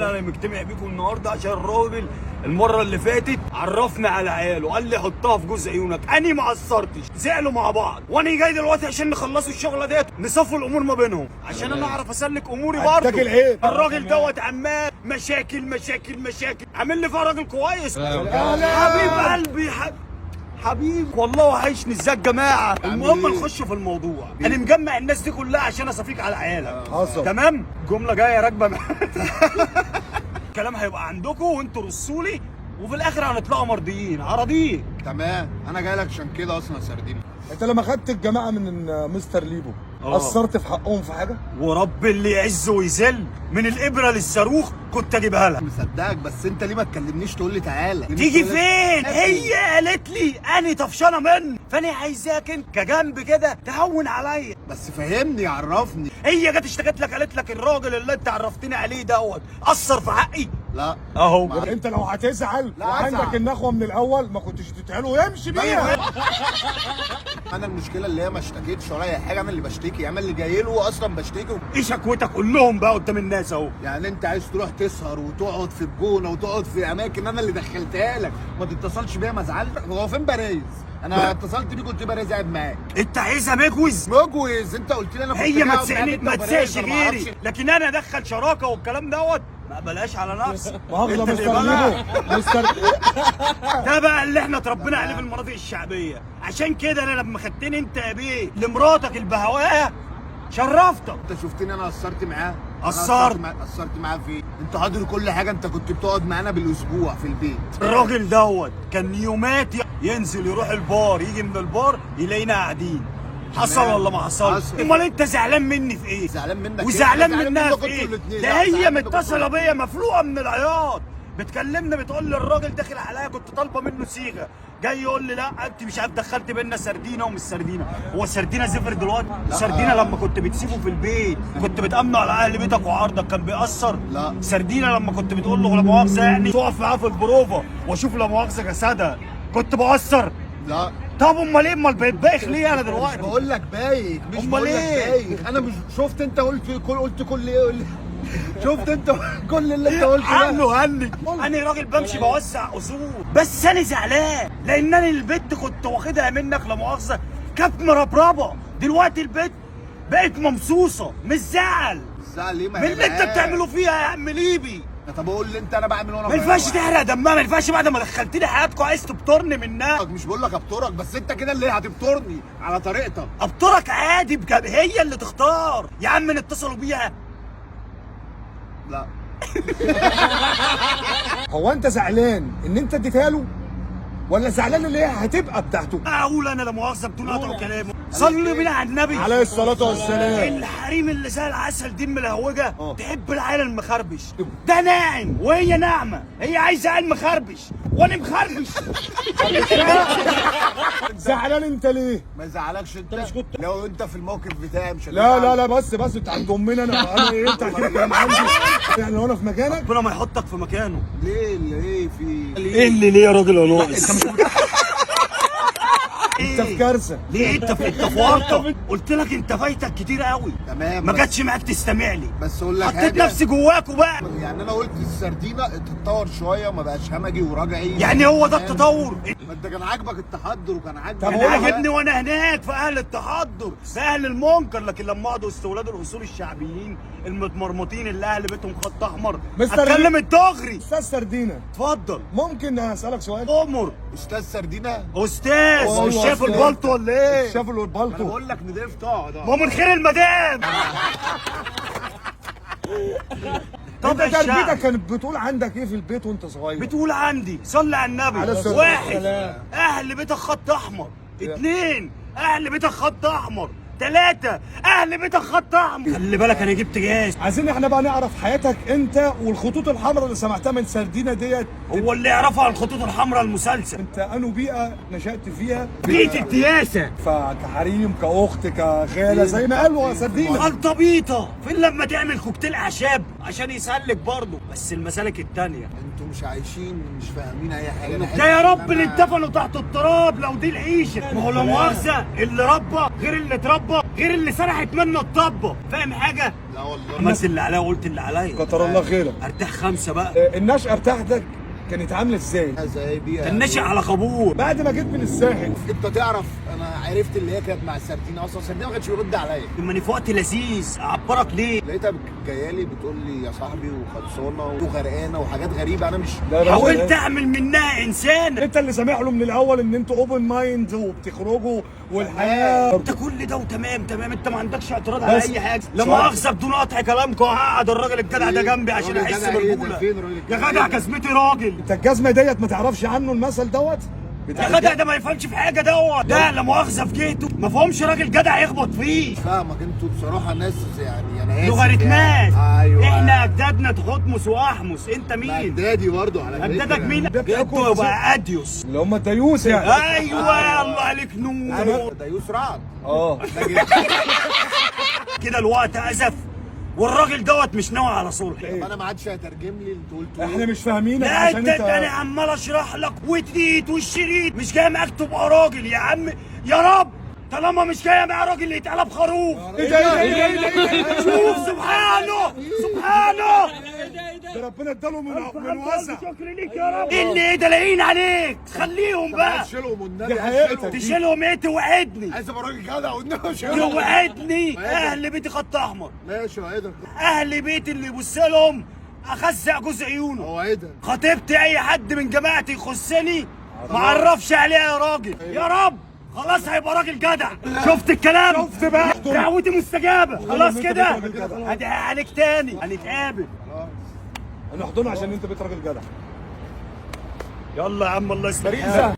انا مجتمع بيكم النهارده عشان الراجل المره اللي فاتت عرفنا على عياله، قال لي حطها في جوز عيونك، اني ما قصرتش، زعلوا مع بعض وانا جاي دلوقتي عشان نخلصوا الشغله ديت، نصفوا الامور ما بينهم عشان انا اعرف اسلك اموري برضه. الراجل دوت عمال مشاكل مشاكل مشاكل، عامل لي فيها راجل كويس. حبيب قلبي حبيبي والله وحشني. ازاي يا جماعه؟ المهم نخش في الموضوع. انا مجمع الناس دي كلها عشان اصفيك على عيالك. تمام؟ جمله جايه راكبه الكلام هيبقى عندكم وانتوا رصوا لي وفي الاخر هنطلعوا مرضيين عراضيك. تمام، انا جاي لك عشان كده اصلا يا سرديني. انت لما خدت الجماعه من مستر ليبو قصرت في حقهم في حاجه؟ ورب اللي يعز ويذل من الابره للصاروخ كنت اجيبها لك. مصدقك، بس انت ليه ما تكلمنيش تقول لي تعالى؟ تيجي فين؟ هي قالت لي اني طفشانه منه، فانا عايزاك انت كجنب كده تهون عليا. بس فهمني عرفني. هي جت اشتكت لك قالت لك الراجل اللي انت عرفتني عليه دوت قصر في حقي؟ لا اهو. انت لو هتزعل وعندك النخوه من الاول ما كنتش تتعله ويمشي بيها. انا المشكله اللي هي ما اشتكيتش ولا اي حاجه، انا اللي بشتكي، انا اللي جاي له اصلا بشتكي. ايه شكوتك؟ قول لهم بقى قدام الناس اهو. يعني انت عايز تروح تسهر وتقعد في الجونه وتقعد في اماكن انا اللي دخلتها لك، ما تتصلش بيا ما ازعلش. هو فين باريس؟ انا اتصلت بيك قلت باريس قاعد معاك. انت عايزها مجوز؟ مجوز؟ انت قلت لي انا كنت هي ما قاعد تسعش غيري، لكن انا ادخل شراكه والكلام دوت ما بلاش على نفسي. مؤاخذه مستر ليبو مستر ده بقى اللي احنا اتربينا عليه في المناطق الشعبيه. عشان كده انا لما خدتني انت يا بيه لمراتك البهواء شرفتك. انت شفتني انا قصرت معاه؟ قصرت معاه في انت حاضر كل حاجه، انت كنت بتقعد معانا بالاسبوع في البيت. الراجل دوت كان يومات ينزل يروح البار، يجي من البار يلاقينا قاعدين. حصل ولا ما حصلش؟ امال انت زعلان مني في ايه؟ زعلان منك وزعلان منها في ايه؟ ده هي متصله بيا مفلوقه من العياط، بتكلمني بتقول لي الراجل داخل عليا كنت طالبه منه صيغه، جاي يقول لي لا انت مش عارف دخلت بينا سردينه ومش سردينه. هو سردينه زفر دلوقتي؟ سردينه لما كنت بتسيبه في البيت كنت بتامنه على اهل بيتك وعرضك كان بيأثر؟ لا. سردينه لما كنت بتقول له لا مؤاخذه يعني تقف معاه في البروفه واشوف لا مؤاخذه جسدها كنت بأثر؟ لا. طب امال ايه؟ امال بقيت بايخ ليه انا دلوقتي؟ بقول لك بايخ، مش بقول لك بايخ. انا مش شفت انت قلت كل ايه؟ شفت انت كل اللي انت قلته ده؟ عنه هني انا راجل بمشي بوزع اصول، بس انا زعلان لان انا البت كنت واخدها منك لا مؤاخذه كانت مربربه، دلوقتي البت بقت ممصوصه. مش زعل؟ زعل ليه؟ من اللي انت بتعمله فيها يا عم ليبي. طب اقول اللي انت انا بعمل وانا ما ينفعش تحرق دمها، ما ينفعش بعد ما دخلتني حياتكم عايز تبطرني منها. مش بقول لك ابطرك، بس انت كده اللي هتبطرني على طريقتك. ابطرك عادي هي اللي تختار يا عم. نتصلوا بيها؟ لا. هو انت زعلان ان انت اديتها له ولا زعلان اللي هي هتبقى بتاعته؟ اقول انا لا مؤاخذه بدون قطع كلامه. صلوا بينا على النبي عليه الصلاه والسلام. الحريم اللي زي العسل دي ملهوجه تحب العيال المخربش. ده ناعم وهي ناعمه، هي عايزه عيل مخربش وانا مخربش. زعلان انت ليه؟ ما يزعلكش انت مش كنت لو انت في الموقف بتاعي مش لا بس انت عند امنا انا ايه انت كلام عندي يعني لو انا في مكانك ربنا ما يحطك في مكانه. ليه اللي في ايه اللي ليه يا راجل يا ناقص؟ انت في كارثه. ليه انت في ورطه؟ قلت لك انت فايتك كتير قوي. تمام. ما جاتش معاك تستمع لي، بس اقول لك حطيت نفسي جواكوا بقى. يعني انا قلت السردينه تتطور شويه وما بقاش همجي ورجعي. يعني هو ده التطور؟ ما انت كان عاجبك التحضر وكان عاجبك. كان عاجبني وانا هناك في اهل التحضر في اهل المنكر، لكن لما اقعدوا وسط ولاد الاصول الشعبيين المتمرمطين اللي اهل بيتهم خط احمر اتكلم الدغري. استاذ سردينه اتفضل. ممكن اسالك سؤال؟ امر. استاذ سردينه؟ استاذ مش شايف البلطو ولا ايه؟ شاف البلطو. انا بقول لك نضيف اقعد. ما من خير المدام. طب انت تربيتك كانت بتقول عندك ايه في البيت وانت صغير؟ بتقول عندي صلي على النبي. واحد اهل بيتك خط احمر، اتنين اهل بيتك خط احمر، ثلاثة اهل بيتك خط احمر. خلي بالك انا جبت جاز. عايزين احنا بقى نعرف حياتك انت والخطوط الحمراء اللي سمعتها من سردينه ديت. هو اللي يعرفها عن الخطوط الحمراء المسلسل. انت انو بيئه نشأت فيها؟ بيئة الدياسة. فكحريم كاخت كخاله زي ما قالوا سردينه. خلطبيطة فين لما تعمل كوكتيل اعشاب عشان يسلك برضه، بس المسالك التانية. انتوا مش عايشين، مش فاهمين اي حاجه. ده يا رب اللي اتدفنوا تحت التراب لو دي العيشة. ما هو لا مؤاخذة اللي ربى غير اللي اتربى يطبق غير اللي سرحت منه الطبه، فاهم حاجه؟ لا والله. عملت اللي عليا وقلت اللي عليا. كتر الله خيرك. ارتاح 5 بقى. النشأة بتاعتك كانت عاملة ازاي؟ زي بيها كان ناشئ على خبور. بعد ما جيت من الساحل انت تعرف انا عرفت اللي هي كانت مع السردينه اصلا. السردينه ما كانتش بيرد عليا. لما في وقت لذيذ اعبرك ليه؟ لقيتها جايه لي بتقول لي يا صاحبي وخلصانه وغرقانه وحاجات غريبه. انا مش حاولت اعمل منها انسان. انت اللي سامح له من الاول ان انتوا اوبن مايند وبتخرجوا والحياه. انت كل ده وتمام تمام، انت ما عندكش اعتراض على بس اي حاجه. لا مؤاخذه بدون قطع كلامكم، هقعد الراجل الجدع ده جنبي عشان الراجل احس الجدع ايه ده؟ بالرجوله. فين الراجل يا الجدع؟ جدع جزمتي راجل. انت الجزمه ديت ما تعرفش عنه المثل دوت يا جدع ده ما يفهمش في حاجه دوت. ده لا مؤاخذه في جيته ما فهمش راجل جدع يخبط فيه. فاهمك. انتوا بصراحه ناس يعني انا اسف لوغاريتمات. يعني. ايوه احنا اجدادنا تحتمس واحمس. انت مين؟ اجدادي برضه على فكره. اجدادك مين؟ ده جده بتاعكم يبقى اديوس. اللي هم الديوس يعني. ايوه الله عليك نور. ايوه ده يسرع. اه ده جدا. كده الوقت ازف والراجل دوت مش ناوي على صلح. طب انا ما عادش هترجم لي انتوا قلتوا احنا مش فاهمينك لا عشان انت انا عمال اشرح لك وتريد والشريط. مش جاي معاك تبقى راجل يا عم. يا رب طالما مش جاي معاه راجل اللي يتقلب خروف. ايه ده شوف سبحانه سبحانه. ده ربنا اداله من واسع. شكر ليك يا رب. اللي دلاقين عليك خليهم بقى. تشيلهم والنبي. دي حقيقتك. تشيلهم ايه؟ توعدني. عايز ابقى راجل جدع والنبي. توعدني. اهل بيتي خط احمر. ماشي وعدك. اهل بيتي اللي يبص لهم اخزع جوز عيونه. وعدك. خطيبتي اي حد من جماعتي يخصني ما اعرفش عليها يا راجل. يا رب خلاص هيبقى راجل جدع. شفت الكلام؟ شفت بقى. دعوتي مستجابه. خلاص انت كده راجل جدع. هدعي عليك تاني. هنتقابل. هنحضنه عشان انت بيت راجل جدع. يلا يا عم الله يسلمك. فريزة